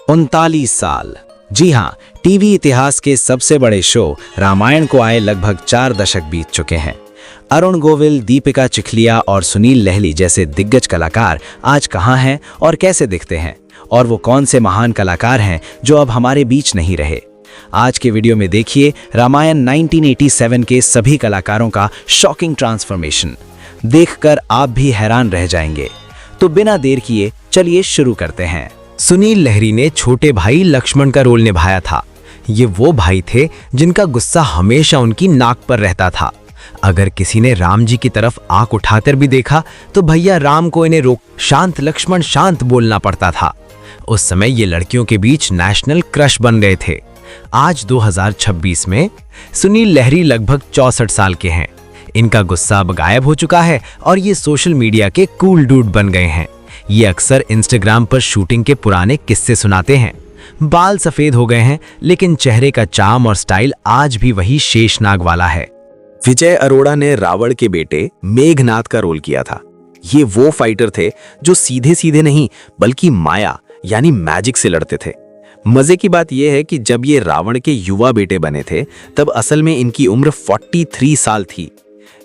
39 साल। जी हाँ, टीवी इतिहास के सबसे बड़े शो रामायण को आए लगभग 4 दशक बीत चुके हैं। अरुण गोविल, दीपिका चिखलिया और सुनील लहली जैसे दिग्गज कलाकार आज कहाँ हैं और कैसे दिखते हैं, और वो कौन से महान कलाकार हैं जो अब हमारे बीच नहीं रहे। आज के वीडियो में देखिए रामायण 1987 के सभी कलाकारों का शॉकिंग ट्रांसफॉर्मेशन। देखकर आप भी हैरान रह जाएंगे। तो बिना देर किए चलिए शुरू करते हैं। सुनील लहरी ने छोटे भाई लक्ष्मण का रोल निभाया था। ये वो भाई थे जिनका गुस्सा हमेशा उनकी नाक पर रहता था। अगर किसी ने राम जी की तरफ आंख उठाकर भी देखा तो भैया राम को इन्हें रोक शांत लक्ष्मण शांत बोलना पड़ता था। उस समय ये लड़कियों के बीच नेशनल क्रश बन गए थे। आज 2026 में सुनील लहरी लगभग 64 साल के हैं। इनका गुस्सा अब गायब हो चुका है और ये सोशल मीडिया के कूल डूड बन गए हैं। ये अक्सर इंस्टाग्राम पर शूटिंग के पुराने किस्से सुनाते हैं। बाल सफेद हो गए हैं लेकिन चेहरे का चार्म और स्टाइल आज भी वही शेषनाग वाला है। विजय अरोड़ा ने रावण के बेटे मेघनाद का रोल किया था। ये वो फाइटर थे जो सीधे सीधे नहीं बल्कि माया यानी मैजिक से लड़ते थे। मजे की बात यह है कि जब ये रावण के युवा बेटे बने थे तब असल में इनकी उम्र 43 साल थी।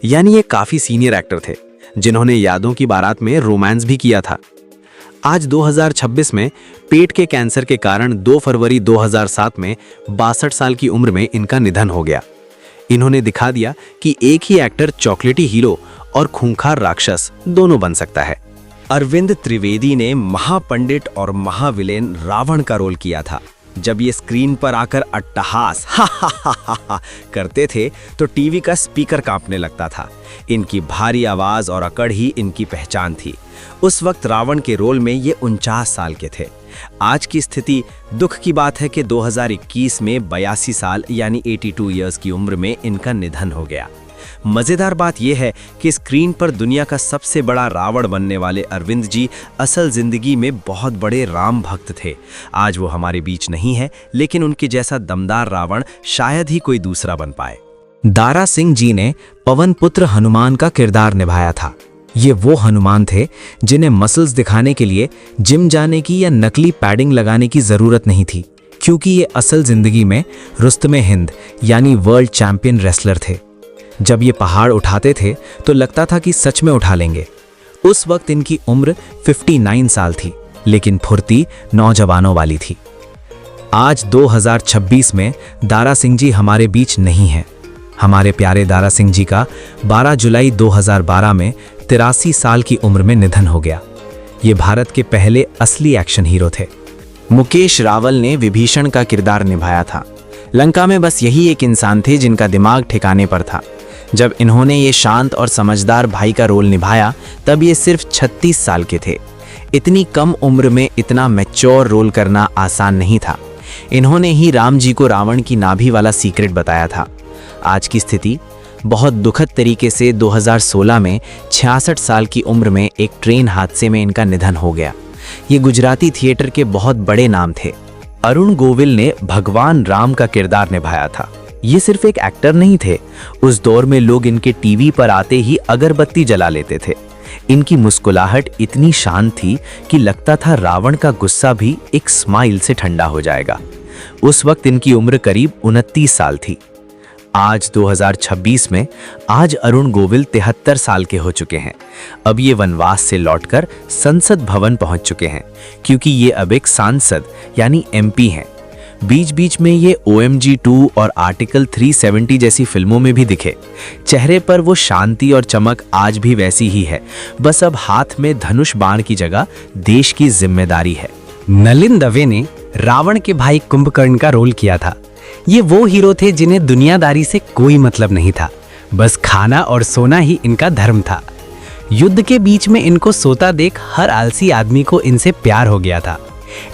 यानी ये काफी सीनियर एक्टर थे जिन्होंने यादों की बारात में रोमांस भी किया था। आज 2026 में पेट के कैंसर के कारण 2 फरवरी 2007 में 62 साल की उम्र में इनका निधन हो गया। इन्होंने दिखा दिया कि एक ही एक्टर चॉकलेटी हीरो और खूंखार राक्षस दोनों बन सकता है। अरविंद त्रिवेदी ने महापंडित और महाविलेन रावण का रोल किया था। जब ये स्क्रीन पर आकर अट्टहास हा करते थे तो टीवी का स्पीकर कांपने लगता था। इनकी भारी आवाज और अकड़ ही इनकी पहचान थी। उस वक्त रावण के रोल में ये 49 साल के थे। आज की स्थिति दुख की बात है कि 2021 में 82 साल यानी 82 इयर्स की उम्र में इनका निधन हो गया। मजेदार बात यह है कि स्क्रीन पर दुनिया का सबसे बड़ा रावण बनने वाले अरविंद जी असल जिंदगी में बहुत बड़े राम भक्त थे। आज वो हमारे बीच नहीं है, लेकिन उनके जैसा दमदार रावण शायद ही कोई दूसरा बन पाए। दारा सिंह जी ने पवन पुत्र हनुमान का किरदार निभाया था। ये वो हनुमान थे जिन्हें मसल्स दिखाने के लिए जिम जाने की या नकली पैडिंग लगाने की जरूरत नहीं थी, क्योंकि ये असल जिंदगी में रुस्तमे हिंद यानी वर्ल्ड चैंपियन रेसलर थे। जब ये पहाड़ उठाते थे तो लगता था कि सच में उठा लेंगे। उस वक्त इनकी उम्र 59 साल थी, लेकिन फुर्ती नौजवानों वाली थी। आज 2026 में दारा सिंह जी हमारे बीच नहीं हैं। हमारे प्यारे दारा सिंह जी का 12 जुलाई 2012 में 83 साल की उम्र में निधन हो गया। ये भारत के पहले असली एक्शन हीरो थे। मुकेश रावल ने विभीषण का किरदार निभाया था। लंका में बस यही एक इंसान थे जिनका दिमाग ठिकाने पर था। जब इन्होंने ये शांत और समझदार भाई का रोल निभाया तब ये सिर्फ 36 साल के थे। इतनी कम उम्र में इतना मैच्योर रोल करना आसान नहीं था। इन्होंने ही राम जी को रावण की नाभि वाला सीक्रेट बताया था। आज की स्थिति बहुत दुखद तरीके से 2016 में 66 साल की उम्र में एक ट्रेन हादसे में इनका निधन हो गया। ये गुजराती थिएटर के बहुत बड़े नाम थे। अरुण गोविल ने भगवान राम का किरदार निभाया था। ये सिर्फ एक एक्टर नहीं थे, उस दौर में लोग इनके टीवी पर आते ही अगरबत्ती जला लेते थे। इनकी मुस्कुराहट इतनी शांत थी कि लगता था रावण का गुस्सा भी एक स्माइल से ठंडा हो जाएगा। उस वक्त इनकी उम्र करीब 29 साल थी। आज 2026 में आज अरुण गोविल 73 साल के हो चुके हैं। अब ये वनवास से लौटकर संसद भवन पहुंच चुके हैं, क्योंकि ये अब एक सांसद यानी एमपी हैं। बीच बीच में ये OMG 2 और आर्टिकल 370 जैसी फिल्मों में भी दिखे। चेहरे पर वो शांति और चमक आज भी वैसी ही है, बस अब हाथ में धनुष बाण की जगह देश की जिम्मेदारी है। नलिन दवे ने रावण के भाई कुंभकर्ण का रोल किया था। ये वो हीरो थे जिन्हें दुनियादारी से कोई मतलब नहीं था, बस खाना और सोना ही इनका धर्म था। युद्ध के बीच में इनको सोता देख हर आलसी आदमी को इनसे प्यार हो गया था।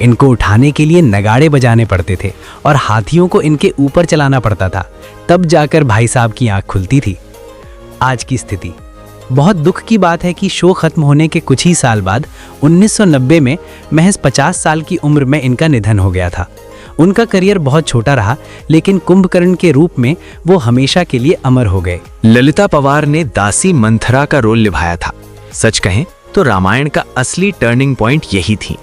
इनको उठाने के लिए नगाड़े बजाने पड़ते थे और हाथियों को इनके ऊपर चलाना पड़ता था, तब जाकर भाई साहब की आंख खुलती थी। आज की स्थिति बहुत दुख की बात है कि शो खत्म होने के कुछ ही साल बाद 1990 में महज 50 साल की उम्र में इनका निधन हो गया था। उनका करियर बहुत छोटा रहा, लेकिन कुंभकर्ण के रूप में वो हमेशा के लिए अमर हो गए। ललिता पवार ने दासी मंथरा का रोल निभाया था। सच कहें तो रामायण का असली टर्निंग पॉइंट यही थी।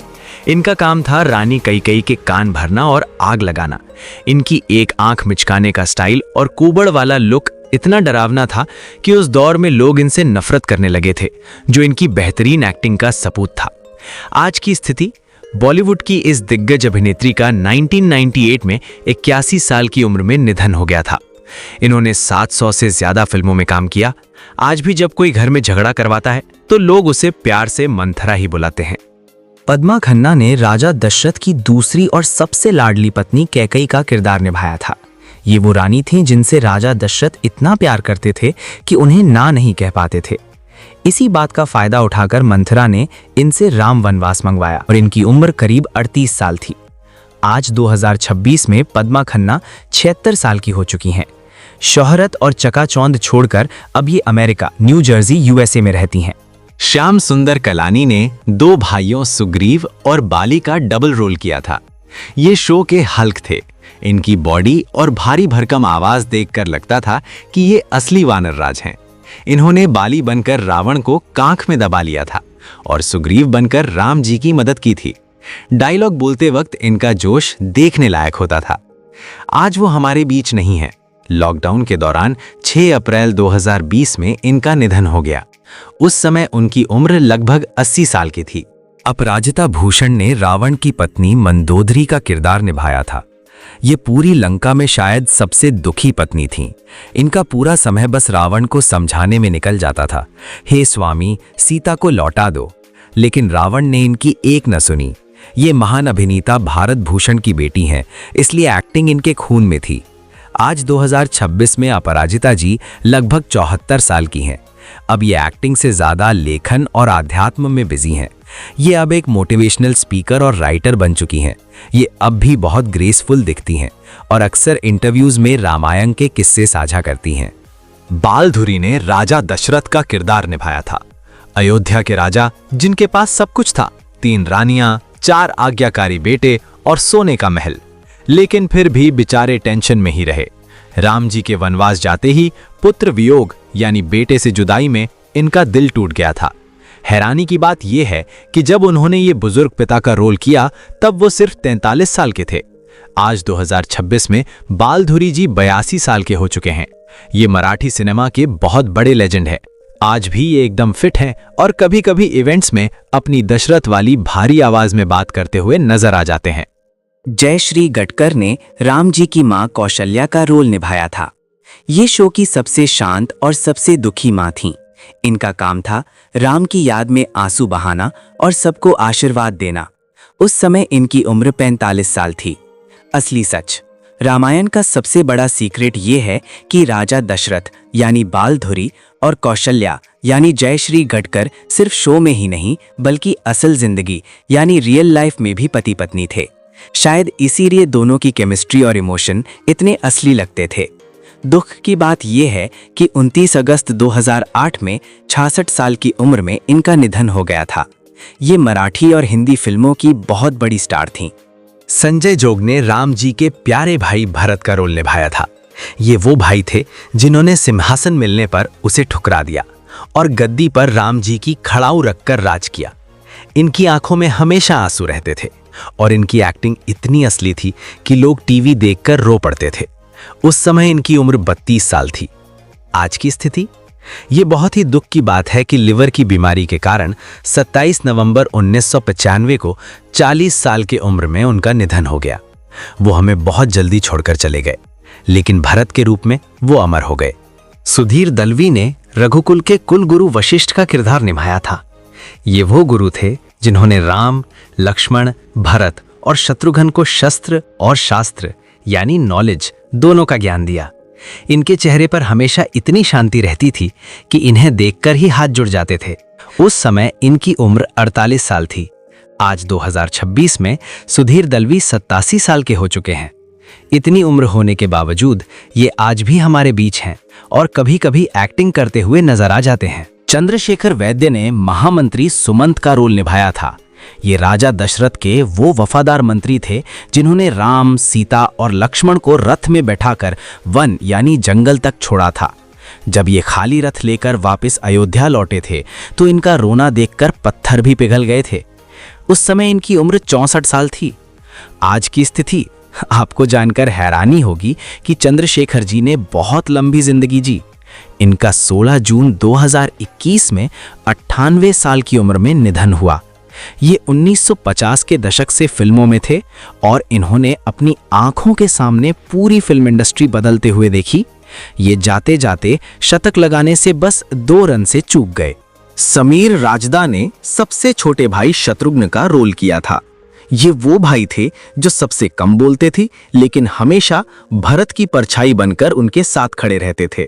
इनका काम था रानी कैकेयी के कान भरना और आग लगाना। इनकी एक आंख मिचकाने का स्टाइल और कुबड़ वाला लुक इतना डरावना था कि उस दौर में लोग इनसे नफरत करने लगे थे, जो इनकी बेहतरीन एक्टिंग का सबूत था। आज की स्थिति, बॉलीवुड की इस दिग्गज अभिनेत्री का 1998 में 81 साल की उम्र में निधन हो गया था। इन्होंने 700 से ज्यादा फिल्मों में काम किया। आज भी जब कोई घर में झगड़ा करवाता है तो लोग उसे प्यार से मंथरा ही बुलाते हैं। पद्मा खन्ना ने राजा दशरथ की दूसरी और सबसे लाडली पत्नी कैकेयी का किरदार निभाया था। ये वो रानी थीं जिनसे राजा दशरथ इतना प्यार करते थे कि उन्हें ना नहीं कह पाते थे। इसी बात का फायदा उठाकर मंथरा ने इनसे राम वनवास मंगवाया और इनकी उम्र करीब 38 साल थी। आज 2026 में पद्मा खन्ना 76 साल की हो चुकी हैं। शोहरत और चकाचौंध छोड़कर अब ये अमेरिका, न्यू जर्सी, यूएसए में रहती हैं। श्याम सुंदर कलानी ने 2 भाइयों सुग्रीव और बाली का डबल रोल किया था। ये शो के हल्क थे। इनकी बॉडी और भारी भरकम आवाज देखकर लगता था कि ये असली वानर राज हैं। इन्होंने बाली बनकर रावण को कांख में दबा लिया था और सुग्रीव बनकर राम जी की मदद की थी। डायलॉग बोलते वक्त इनका जोश देखने लायक होता था। आज वो हमारे बीच नहीं है। लॉकडाउन के दौरान 6 अप्रैल 2020 में इनका निधन हो गया। उस समय उनकी उम्र लगभग 80 साल की थी। अपराजिता भूषण ने रावण की पत्नी मंदोदरी का किरदार निभाया था। ये पूरी लंका में शायद सबसे दुखी पत्नी थीं। इनका पूरा समय बस रावण को समझाने में निकल जाता था, हे स्वामी, सीता को लौटा दो। लेकिन रावण ने इनकी एक न सुनी। ये महान अभिनेता भारत भूषण की बेटी हैं, इसलिए एक्टिंग इनके खून में थी। आज 2026 में अपराजिता जी लगभग 74 साल की हैं। अब ये एक्टिंग से ज़्यादा लेखन और आध्यात्म में बिजी हैं। ये अब एक मोटिवेशनल स्पीकर और राइटर बन चुकी हैं। ये अब भी बहुत ग्रेसफुल दिखती हैं और अक्सर इंटरव्यूज में रामायण के किस्से साझा करती हैं। बालधुरी ने राजा दशरथ का किरदार निभाया था। अयोध्या के राजा जिनके पास सब कुछ था, 3 रानियां, 4 आज्ञाकारी बेटे और सोने का महल, लेकिन फिर भी बेचारे टेंशन में ही रहे। राम जी के वनवास जाते ही पुत्र वियोग यानी बेटे से जुदाई में इनका दिल टूट गया था। हैरानी की बात यह है कि जब उन्होंने ये बुजुर्ग पिता का रोल किया तब वो सिर्फ 43 साल के थे। आज 2026 में बालधुरी जी 82 साल के हो चुके हैं। ये मराठी सिनेमा के बहुत बड़े लेजेंड है। आज भी ये एकदम फिट हैं और कभी-कभी इवेंट्स में अपनी दशरथ वाली भारी आवाज में बात करते हुए नजर आ जाते हैं। जयश्री गटकर ने राम जी की मां कौशल्या का रोल निभाया था। ये शो की सबसे शांत और सबसे दुखी मां थीं। इनका काम था राम की याद में आंसू बहाना और सबको आशीर्वाद देना। उस समय इनकी उम्र 45 साल थी। असली सच, रामायण का सबसे बड़ा सीक्रेट ये है कि राजा दशरथ यानी बालधुरी और कौशल्या यानी जयश्री गटकर सिर्फ शो में ही नहीं बल्कि असल जिंदगी यानी रियल लाइफ में भी पति पत्नी थे। शायद इसीलिए दोनों की केमिस्ट्री और इमोशन इतने असली लगते थे। दुख की बात यह है कि 29 अगस्त 2008 में 66 साल की उम्र में इनका निधन हो गया था। ये मराठी और हिंदी फिल्मों की बहुत बड़ी स्टार थीं। संजय जोग ने राम जी के प्यारे भाई भरत का रोल निभाया था। ये वो भाई थे जिन्होंने सिंहासन मिलने पर उसे ठुकरा दिया और गद्दी पर राम जी की खड़ाऊ रखकर राज किया। इनकी आंखों में हमेशा आंसू रहते थे और इनकी एक्टिंग इतनी असली थी कि लोग टीवी देखकर रो पड़ते थे। उस समय इनकी उम्र 32 साल थी। आज की स्थिति, ये बहुत ही दुख की बात है कि लिवर की बीमारी के कारण 27 नवंबर 1995 को 40 साल की उम्र में उनका निधन हो गया। वो हमें बहुत जल्दी छोड़कर चले गए, लेकिन भरत के रूप में वो अमर हो गए। सुधीर दलवी ने रघुकुल के कुल गुरु वशिष्ठ का किरदार निभाया था। ये वो गुरु थे जिन्होंने राम, लक्ष्मण, भरत और शत्रुघ्न को शस्त्र और शास्त्र यानी नॉलेज दोनों का ज्ञान दिया। इनके चेहरे पर हमेशा इतनी शांति रहती थी कि इन्हें देखकर ही हाथ जुड़ जाते थे। उस समय इनकी उम्र 48 साल थी। आज 2026 में सुधीर दलवी 87 साल के हो चुके हैं। इतनी उम्र होने के बावजूद ये आज भी हमारे बीच हैं और कभी-कभी एक्टिंग करते हुए नजर आ जाते हैं। चंद्रशेखर वैद्य ने महामंत्री सुमंत का रोल निभाया था। ये राजा दशरथ के वो वफादार मंत्री थे जिन्होंने राम, सीता और लक्ष्मण को रथ में बैठाकर वन यानी जंगल तक छोड़ा था। जब ये खाली रथ लेकर वापस अयोध्या लौटे थे तो इनका रोना देखकर पत्थर भी पिघल गए थे। उस समय इनकी उम्र 64 साल थी। आज की स्थिति आपको जानकर हैरानी होगी कि चंद्रशेखर जी ने बहुत लंबी जिंदगी जी। इनका 16 जून 2021 में 98 साल की उम्र में निधन हुआ। ये 1950 के दशक से फिल्मों में थे और इन्होंने अपनी आंखों के सामने पूरी फिल्म इंडस्ट्री बदलते हुए देखी। ये जाते जाते शतक लगाने से बस 2 रन से चूक गए। समीर राजदा ने सबसे छोटे भाई शत्रुघ्न का रोल किया था। ये वो भाई थे जो सबसे कम बोलते थे, लेकिन हमेशा भरत की परछाई बनकर उनके साथ खड़े रहते थे।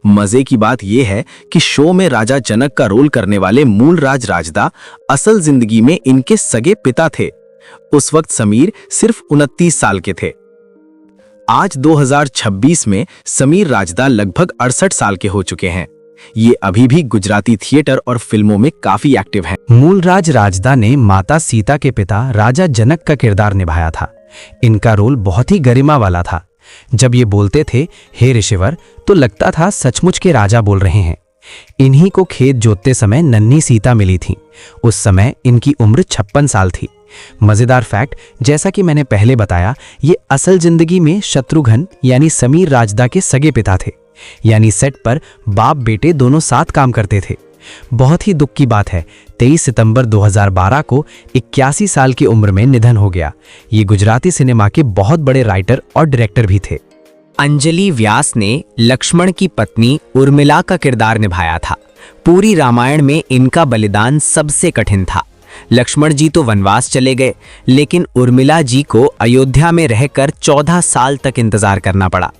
मजे की बात यह है कि शो में राजा जनक का रोल करने वाले मूलराज राजदा असल जिंदगी में इनके सगे पिता थे। उस वक्त समीर सिर्फ 29 साल के थे। आज 2026 में समीर राजदा लगभग 68 साल के हो चुके हैं। ये अभी भी गुजराती थिएटर और फिल्मों में काफी एक्टिव हैं। मूलराज राजदा ने माता सीता के पिता राजा जनक का किरदार निभाया था। इनका रोल बहुत ही गरिमा वाला था। जब ये बोलते थे हे ऋषिवर, तो लगता था सचमुच के राजा बोल रहे हैं। इन्हीं को खेत जोतते समय नन्ही सीता मिली थी। उस समय इनकी उम्र 56 साल थी। मजेदार फैक्ट, जैसा कि मैंने पहले बताया, ये असल जिंदगी में शत्रुघ्न यानी समीर राजदा के सगे पिता थे। यानी सेट पर बाप बेटे दोनों साथ काम करते थे। बहुत ही दुख की बात है, 23 सितंबर 2012 को 81 साल की उम्र में निधन हो गया। ये गुजराती सिनेमा के बहुत बड़े राइटर और डायरेक्टर भी थे। अंजलि व्यास ने लक्ष्मण की पत्नी उर्मिला का किरदार निभाया था। पूरी रामायण में इनका बलिदान सबसे कठिन था। लक्ष्मण जी तो वनवास चले गए, लेकिन उर्मिला जी को अयोध्या में रहकर 14 साल तक इंतजार करना पड़ा।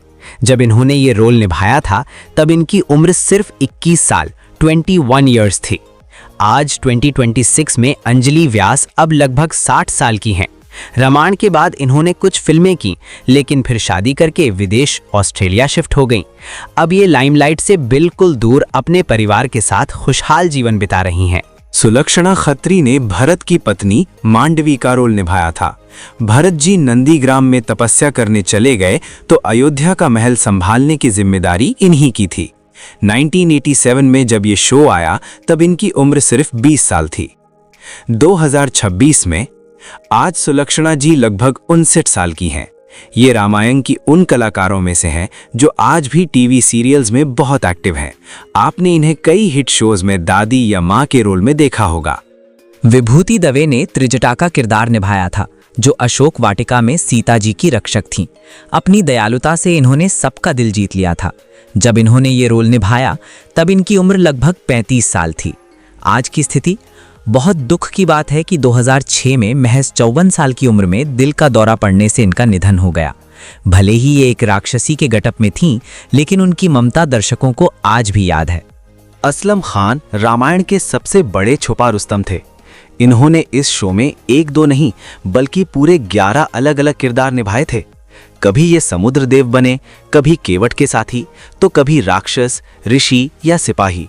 जब इन्होंने ये रोल निभाया था तब इनकी उम्र सिर्फ 21 साल 21 ईयर्स थी। आज 2026 में अंजलि व्यास अब लगभग 60 साल की हैं। रामायण के बाद इन्होंने कुछ फिल्में की, लेकिन फिर शादी करके विदेश ऑस्ट्रेलिया शिफ्ट हो गईं। अब ये लाइमलाइट से बिल्कुल दूर अपने परिवार के साथ खुशहाल जीवन बिता रही हैं। सुलक्षणा खत्री ने भरत की पत्नी मांडवी का रोल निभाया था। भरत जी नंदीग्राम में तपस्या करने चले गए तो अयोध्या का महल संभालने की जिम्मेदारी इन्हीं की थी। 1987 में जब ये शो आया तब इनकी उम्र सिर्फ 20 साल थी। 2026 में आज सुलक्षणा जी लगभग 59 साल की हैं। ये रामायण की उन कलाकारों में से हैं जो आज भी टीवी सीरियल्स में बहुत एक्टिव हैं। आपने इन्हें कई हिट शोज में दादी या माँ के रोल में देखा होगा। विभूति दवे ने त्रिजटा का किरदार निभाया था, जो अशोक वाटिका में सीता जी की रक्षक थीं। अपनी दयालुता से इन्होंने सबका दिल जीत लिया था। जब इन्होंने ये रोल निभाया तब इनकी उम्र लगभग 35 साल थी। आज की स्थिति, बहुत दुख की बात है कि 2006 में महज 54 साल की उम्र में दिल का दौरा पड़ने से इनका निधन हो गया। भले ही ये एक राक्षसी के गेटअप में थीं, लेकिन उनकी ममता दर्शकों को आज भी याद है। असलम खान रामायण के सबसे बड़े छुपा रुस्तम थे। इन्होंने इस शो में 1-2 नहीं बल्कि पूरे 11 अलग अलग किरदार निभाए थे। कभी ये समुद्र देव बने, कभी केवट के साथी, तो कभी राक्षस, ऋषि या सिपाही।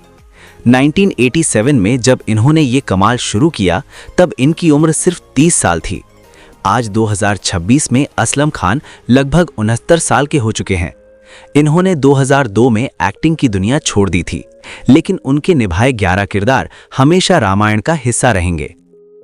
1987 में जब इन्होंने ये कमाल शुरू किया तब इनकी उम्र सिर्फ 30 साल थी। आज 2026 में असलम खान लगभग 69 साल के हो चुके हैं। इन्होंने 2002 में एक्टिंग की दुनिया छोड़ दी थी, लेकिन उनके निभाए 11 किरदार हमेशा रामायण का हिस्सा रहेंगे।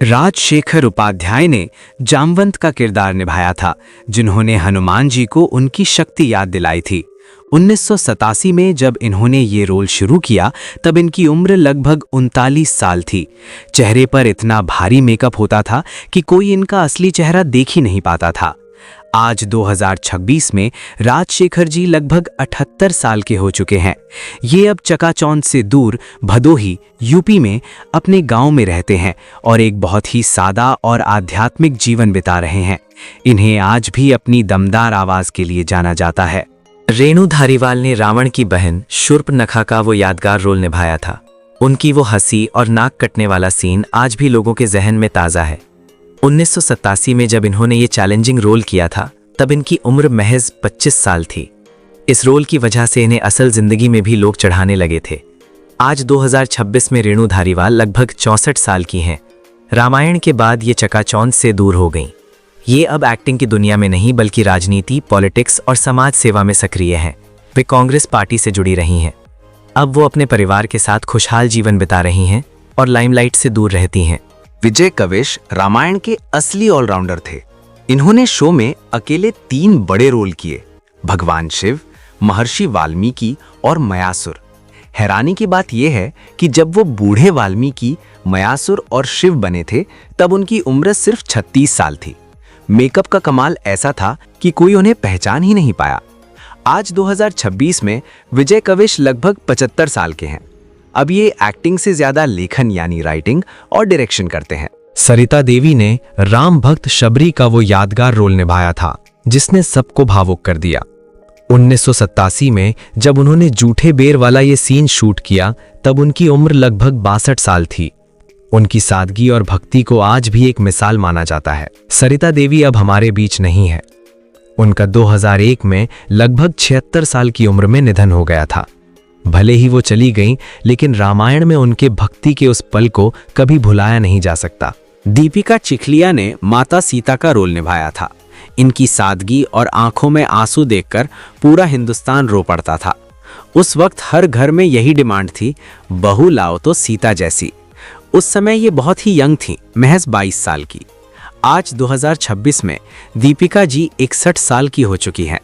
राजशेखर उपाध्याय ने जामवंत का किरदार निभाया था, जिन्होंने हनुमान जी को उनकी शक्ति याद दिलाई थी। 1987 में जब इन्होंने ये रोल शुरू किया तब इनकी उम्र लगभग 39 साल थी। चेहरे पर इतना भारी मेकअप होता था कि कोई इनका असली चेहरा देख ही नहीं पाता था। आज 2026 में राजशेखर जी लगभग 78 साल के हो चुके हैं। ये अब चकाचौंध से दूर भदोही, यूपी में अपने गांव में रहते हैं और एक बहुत ही सादा और आध्यात्मिक जीवन बिता रहे हैं। इन्हें आज भी अपनी दमदार आवाज के लिए जाना जाता है। रेणु धारीवाल ने रावण की बहन शूर्पनखा का वो यादगार रोल निभाया था। उनकी वो हंसी और नाक कटने वाला सीन आज भी लोगों के जहन में ताज़ा है। 1987 में जब इन्होंने ये चैलेंजिंग रोल किया था तब इनकी उम्र महज 25 साल थी। इस रोल की वजह से इन्हें असल जिंदगी में भी लोग चढ़ाने लगे थे। आज 2026 में रेणु धारीवाल लगभग 64 साल की हैं। रामायण के बाद ये चकाचौंध से दूर हो गईं। ये अब एक्टिंग की दुनिया में नहीं बल्कि राजनीति, पॉलिटिक्स और समाज सेवा में सक्रिय हैं। वे कांग्रेस पार्टी से जुड़ी रही हैं। अब वो अपने परिवार के साथ खुशहाल जीवन बिता रही हैं और लाइमलाइट से दूर रहती हैं। विजय कविश रामायण के असली ऑलराउंडर थे। इन्होंने शो में अकेले 3 बड़े रोल किए, भगवान शिव, महर्षि वाल्मीकि और मयासुर। हैरानी की बात यह है कि जब वो बूढ़े वाल्मीकि, मयासुर और शिव बने थे तब उनकी उम्र सिर्फ 36 साल थी। मेकअप का कमाल ऐसा था कि कोई उन्हें पहचान ही नहीं पाया। आज 2026 में विजय कविश लगभग 75 साल के हैं। अब ये एक्टिंग से ज्यादा लेखन यानी राइटिंग और डायरेक्शन करते हैं। सरिता देवी ने राम भक्त शबरी का वो यादगार रोल निभाया था जिसने सबको भावुक कर दिया। 1987 में जब उन्होंने जूठे बेर वाला ये सीन शूट किया तब उनकी उम्र लगभग 62 साल थी। उनकी सादगी और भक्ति को आज भी एक मिसाल माना जाता है। सरिता देवी अब हमारे बीच नहीं है। उनका 2001 में लगभग 76 साल की उम्र में निधन हो गया था। भले ही वो चली गईं, लेकिन रामायण में उनके भक्ति के उस पल को कभी भुलाया नहीं जा सकता। दीपिका चिखलिया ने माता सीता का रोल निभाया था। इनकी सादगी और आंखों में आंसू देखकर पूरा हिंदुस्तान रो पड़ता था। उस वक्त हर घर में यही डिमांड थी, बहू लाओ तो सीता जैसी। उस समय ये बहुत ही यंग थी, महज 22 साल की। आज 2026 में दीपिका जी 61 साल की हो चुकी हैं।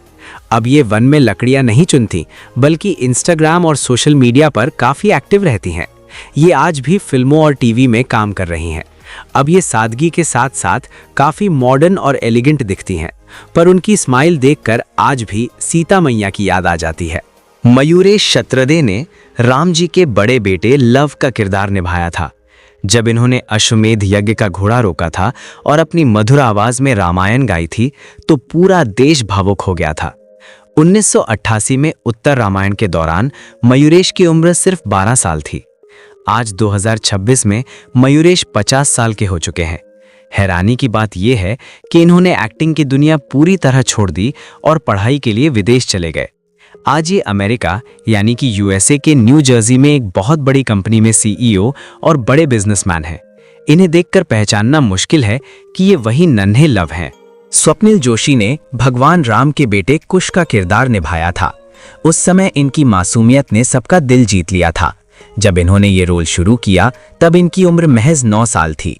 अब ये वन में लकड़ियां नहीं चुनती, बल्कि इंस्टाग्राम और सोशल मीडिया पर काफ़ी एक्टिव रहती हैं। ये आज भी फिल्मों और टीवी में काम कर रही हैं। अब ये सादगी के साथ साथ काफ़ी मॉडर्न और एलिगेंट दिखती हैं, पर उनकी स्माइल देखकर आज भी सीता मैया की याद आ जाती है। मयूरेश शत्रदे ने राम जी के बड़े बेटे लव का किरदार निभाया था। जब इन्होंने अश्वमेध यज्ञ का घोड़ा रोका था और अपनी मधुर आवाज में रामायण गाई थी तो पूरा देश भावुक हो गया था। 1988 में उत्तर रामायण के दौरान मयूरेश की उम्र सिर्फ 12 साल थी। आज 2026 में मयूरेश 50 साल के हो चुके हैं। हैरानी की बात यह है कि इन्होंने एक्टिंग की दुनिया पूरी तरह छोड़ दी और पढ़ाई के लिए विदेश चले गए। आज ये अमेरिका यानी कि यूएसए के न्यू जर्सी में एक बहुत बड़ी कंपनी में सीईओ और बड़े बिजनेसमैन हैं। इन्हें देखकर पहचानना मुश्किल है कि ये वही नन्हे लव हैं। स्वप्निल जोशी ने भगवान राम के बेटे कुश का किरदार निभाया था। उस समय इनकी मासूमियत ने सबका दिल जीत लिया था। जब इन्होंने ये रोल शुरू किया तब इनकी उम्र महज 9 साल थी।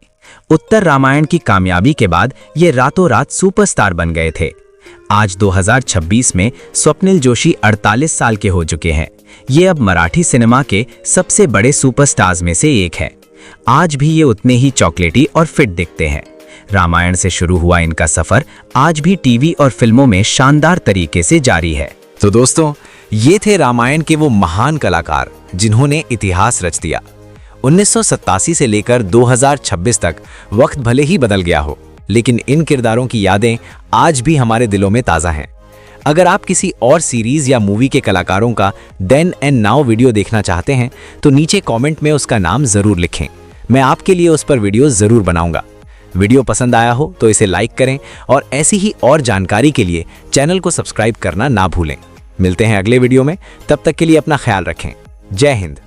उत्तर रामायण की कामयाबी के बाद ये रातों रात सुपरस्टार बन गए थे। आज 2026 में स्वप्निल जोशी 48 साल के हो चुके हैं। ये अब मराठी सिनेमा के सबसे बड़े सुपरस्टार्स में से एक है। आज भी ये उतने ही चॉकलेटी और फिट दिखते हैं। रामायण से शुरू हुआ इनका सफर आज भी टीवी और फिल्मों में शानदार तरीके से जारी है। तो दोस्तों, ये थे रामायण के वो महान कलाकार जिन्होंने इतिहास रच दिया। 1987 से लेकर 2026 तक वक्त भले ही बदल गया हो, लेकिन इन किरदारों की यादें आज भी हमारे दिलों में ताज़ा हैं। अगर आप किसी और सीरीज या मूवी के कलाकारों का देन एंड नाउ वीडियो देखना चाहते हैं तो नीचे कमेंट में उसका नाम ज़रूर लिखें। मैं आपके लिए उस पर वीडियो ज़रूर बनाऊंगा। वीडियो पसंद आया हो तो इसे लाइक करें और ऐसी ही और जानकारी के लिए चैनल को सब्सक्राइब करना ना भूलें। मिलते हैं अगले वीडियो में, तब तक के लिए अपना ख्याल रखें। जय हिंद।